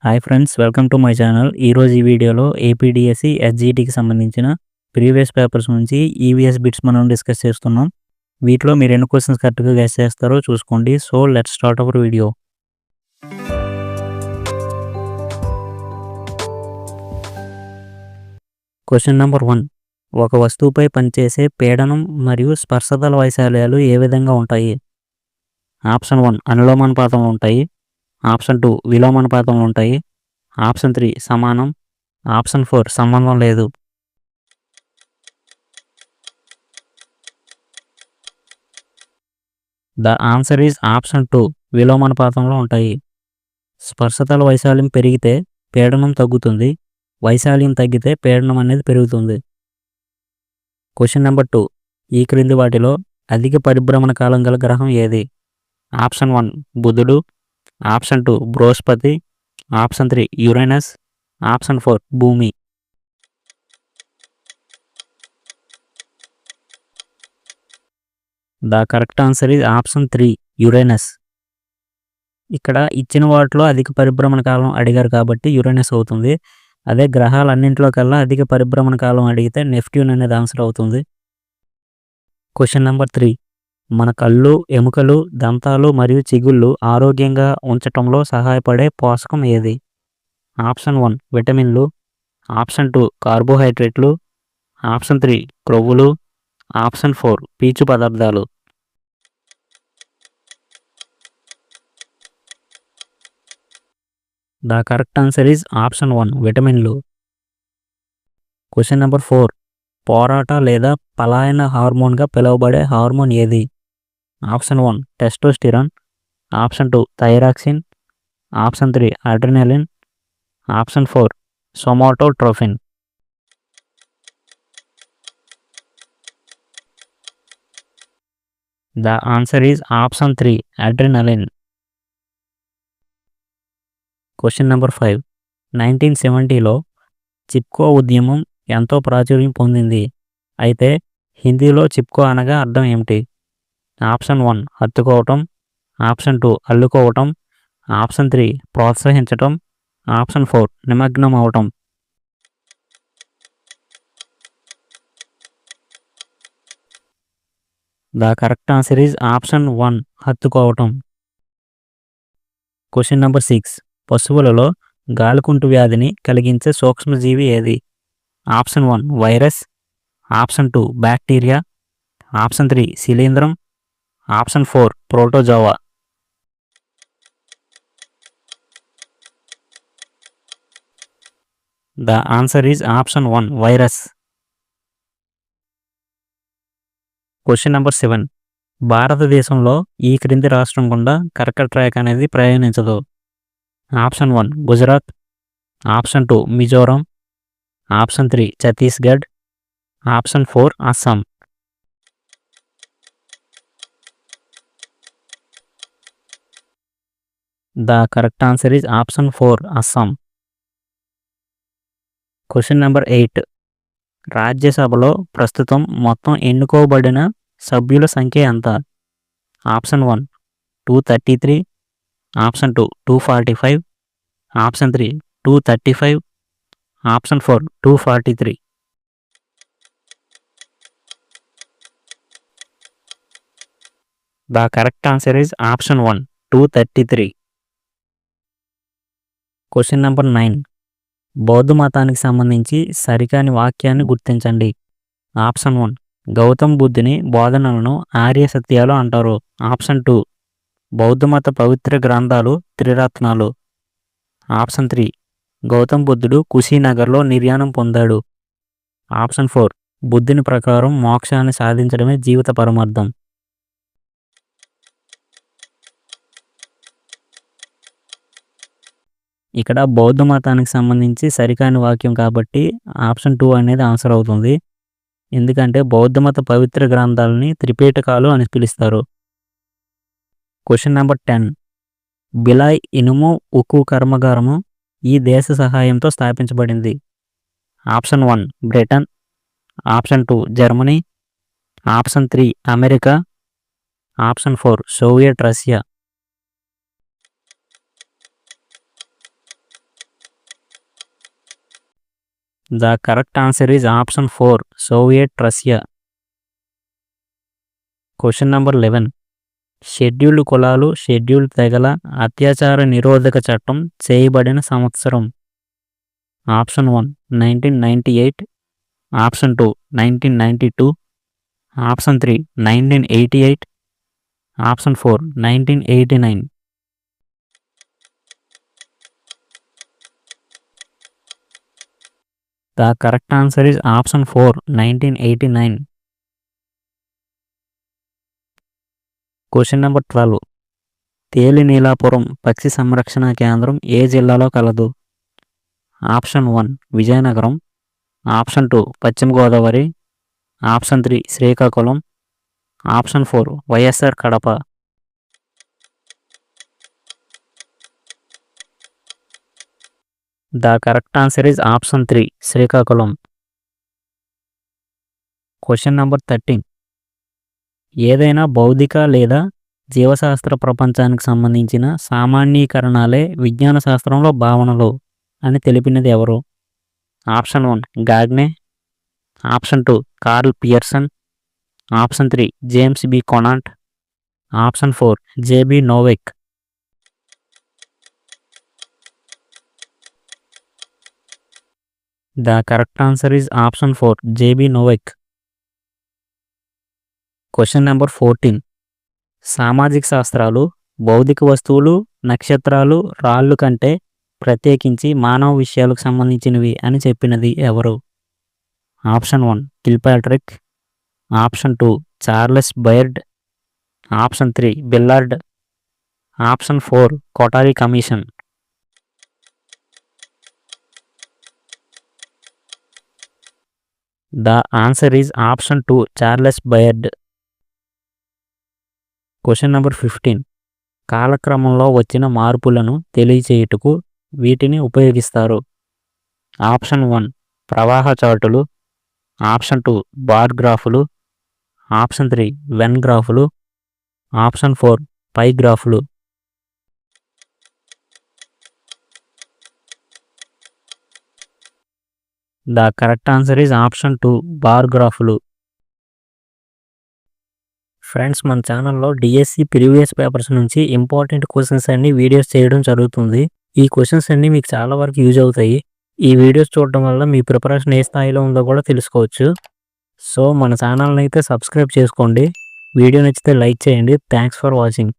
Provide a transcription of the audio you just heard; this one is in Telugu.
Hi friends, welcome to my channel. ఈరోజు ఈ వీడియోలో ఏపీడీఎస్సీ, ఎస్జీటీకి సంబంధించిన ప్రీవియస్ పేపర్స్ నుంచి ఈవీఎస్ బిట్స్ మనం డిస్కస్ చేస్తున్నాం. వీటిలో మీరు ఎన్ని క్వశ్చన్స్ కరెక్ట్గా గెస్ చేస్తారో చూసుకోండి. So let's start our video. Question number 1. ఒక వస్తువుపై పనిచేసే పీడనం మరియు స్పర్శదల వైశాల్యాలు ఏ విధంగా ఉంటాయి? ఆప్షన్ 1 అనులోమానుపాతంలో ఉంటాయి. ఆప్షన్ 2 విలోమానుపాతంలో ఉంటాయి. ఆప్షన్ 3 సమానం. ఆప్షన్ 4 సంబంధం లేదు. ద ఆన్సర్ ఈజ్ ఆప్షన్ 2 విలోమానుపాతంలో ఉంటాయి. స్పర్శతల వైశాల్యం పెరిగితే పీడనం తగ్గుతుంది. వైశాల్యం తగ్గితే పీడనం అనేది పెరుగుతుంది. Question number 2. ఈ క్రింది వాటిలో అధిక పరిభ్రమణ కాలం గల గ్రహం ఏది? ఆప్షన్ 1 బుధుడు. Option 2 Brihaspati. Option 3 Uranus. Option 4 భూమి. The correct answer is option 3 Uranus. ఇక్కడ ఇచ్చిన వాటిలో అధిక పరిభ్రమణ కాలం అడిగారు కాబట్టి యురేనస్ అవుతుంది. అదే గ్రహాలన్నింటిలో కల్లా అధిక పరిభ్రమణ కాలం అడిగితే నెప్ట్యూన్ అనేది ఆన్సర్ అవుతుంది. Question number 3. మన కళ్ళు, ఎముకలు, దంతాలు మరియు చిగుళ్ళు ఆరోగ్యంగా ఉంచటంలో సహాయపడే పోషకం ఏది? ఆప్షన్ 1 విటమిన్లు. ఆప్షన్ 2 కార్బోహైడ్రేట్లు. ఆప్షన్ 3 క్రొవ్వులు. ఆప్షన్ 4 పీచు పదార్థాలు. The correct answer is option 1 విటమిన్లు. Question number 4. పోరాట లేదా పలాయన హార్మోన్గా పిలువబడే హార్మోన్ ఏది? Option 1 testosterone. Option 2 thyroxine. Option 3 adrenaline. Option 4 somatotrophin. The answer is option 3 adrenaline. Question number 5. 1970లో చిప్కో ఉద్యమం ఎంతో ప్రాచుర్యం పొందింది. అయితే హిందీలో చిప్కో అనగా అర్థం ఏమిటి? ఆప్షన్ 1 హత్తుకోవటం. ఆప్షన్ 2 అల్లుకోవటం. ఆప్షన్ 3 ప్రోత్సహించటం. ఆప్షన్ 4 నిమగ్నం అవటం. The correct answer is option 1 హత్తుకోవటం. Question number 6. పశువులలో గాలికుంటు వ్యాధిని కలిగించే సూక్ష్మజీవి ఏది? Option 1 virus. Option 2 bacteria. Option 3 శిలీంధ్రం. Option 4 protozoa. The answer is option 1 virus. Question number 7. భారతదేశంలో ఈ క్రింది రాష్ట్రం గుండా కర్కట రేఖ అనేది ప్రయాణించదు. Option 1 Gujarat. Option 2 Mizoram. Option 3 Chhattisgarh. Option 4 Assam. The correct answer is option 4 Assam. Question number 8. రాజ్యసభలో ప్రస్తుతం మొత్తం ఎన్నుకోబడిన సభ్యుల సంఖ్య ఎంత? Option 1 233. Option 2 245. Option 3 235. Option 4 243. The correct answer is option 1 233. Question number 9. బౌద్ధ మతానికి సంబంధించి సరికాని వాక్యాన్ని గుర్తించండి. ఆప్షన్ 1 గౌతమ్ బుద్ధుని బోధనలను ఆర్య సత్యాలు అంటారు. ఆప్షన్ 2 బౌద్ధమత పవిత్ర గ్రంథాలు త్రిరత్నాలు. ఆప్షన్ 3 గౌతమ్ బుద్ధుడు కుశీనగర్లో నిర్యాణం పొందాడు. ఆప్షన్ 4 బుద్ధుని ప్రకారం మోక్షాన్ని సాధించడమే జీవిత పరమార్థం. ఇక్కడ బౌద్ధ మతానికి సంబంధించి సరికాని వాక్యం కాబట్టి ఆప్షన్ 2 అనేది ఆన్సర్ అవుతుంది. ఎందుకంటే బౌద్ధ మత పవిత్ర గ్రంథాలని త్రిపీటకాలు అని పిలుస్తారు. Question number 10. బిలాయ్ ఇనుము ఉక్కు కర్మాగారము ఈ దేశ సహాయంతో స్థాపించబడింది. Option 1 Britain. Option 2 Germany. Option 3 America. Option 4 Soviet Russia. The correct answer is option 4 Soviet Russia. Question number 11. Scheduled కులాలు షెడ్యూల్డ్ తెగల అత్యాచార నిరోధక చట్టం చేయబడిన సంవత్సరం. Option 1 1998, option 2 1992, option 3 1988, option 4 1989. The correct answer is option 4 1989. Question number 12. Telineelapuram పక్షి సంరక్షణ కేంద్రం ఏ జిల్లాలో కలదు. ఆప్షన్ 1 విజయనగరం, ఆప్షన్ 2 పశ్చిమ Godavari, option 3 Srikakulam, option 4 YSR Kadapa. The correct answer is option 3 Srikakulam. Question number 13. ఏదైనా భౌతిక లేదా జీవశాస్త్ర ప్రపంచానికి సంబంధించిన సామాన్యీకరణాలే విజ్ఞాన శాస్త్రంలో భావనలు అని తెలిపినది ఎవరు. Option 1 Gagne, option 2 Karl Pearson, option 3 James B Conant, option 4 JB Novak. The correct answer is option 4 JB Novak. Question number 14. సామాజిక శాస్త్రాలు భౌతిక వస్తువులు, నక్షత్రాలు, రాళ్ళు కంటే ప్రత్యేకించి మానవ విషయాలకు సంబంధించినవి అని చెప్పినది ఎవరు. Option 1 Kilpatrick, option 2 Charles Beard, option 3 Billard, option 4 Kothari commission. The answer is option 2 Charles Beard. Question number 15. కాలక్రమంలో వచ్చిన మార్పులను తెలియచేయుటకు వీటిని ఉపయోగిస్తారు. ఆప్షన్ 1 ప్రవాహ చార్టులు, ఆప్షన్ 2 బార్ గ్రాఫులు, ఆప్షన్ 3 వెన్ గ్రాఫులు, ఆప్షన్ 4 పై గ్రాఫులు. The correct answer is option 2 bar గ్రాఫులు. ఫ్రెండ్స్, మన ఛానల్లో డిఎస్సి ప్రీవియస్ పేపర్స్ నుంచి ఇంపార్టెంట్ క్వశ్చన్స్ అన్ని వీడియోస్ చేయడం జరుగుతుంది. ఈ క్వశ్చన్స్ అన్ని మీకు చాలా వరకు యూజ్ అవుతాయి. ఈ వీడియోస్ చూడడం వల్ల మీ ప్రిపరేషన్ ఏ స్థాయిలో ఉందో కూడా తెలుసుకోవచ్చు. సో మన ఛానల్ని అయితే సబ్స్క్రైబ్ చేసుకోండి. వీడియో నచ్చితే లైక్ చేయండి. Thanks for watching.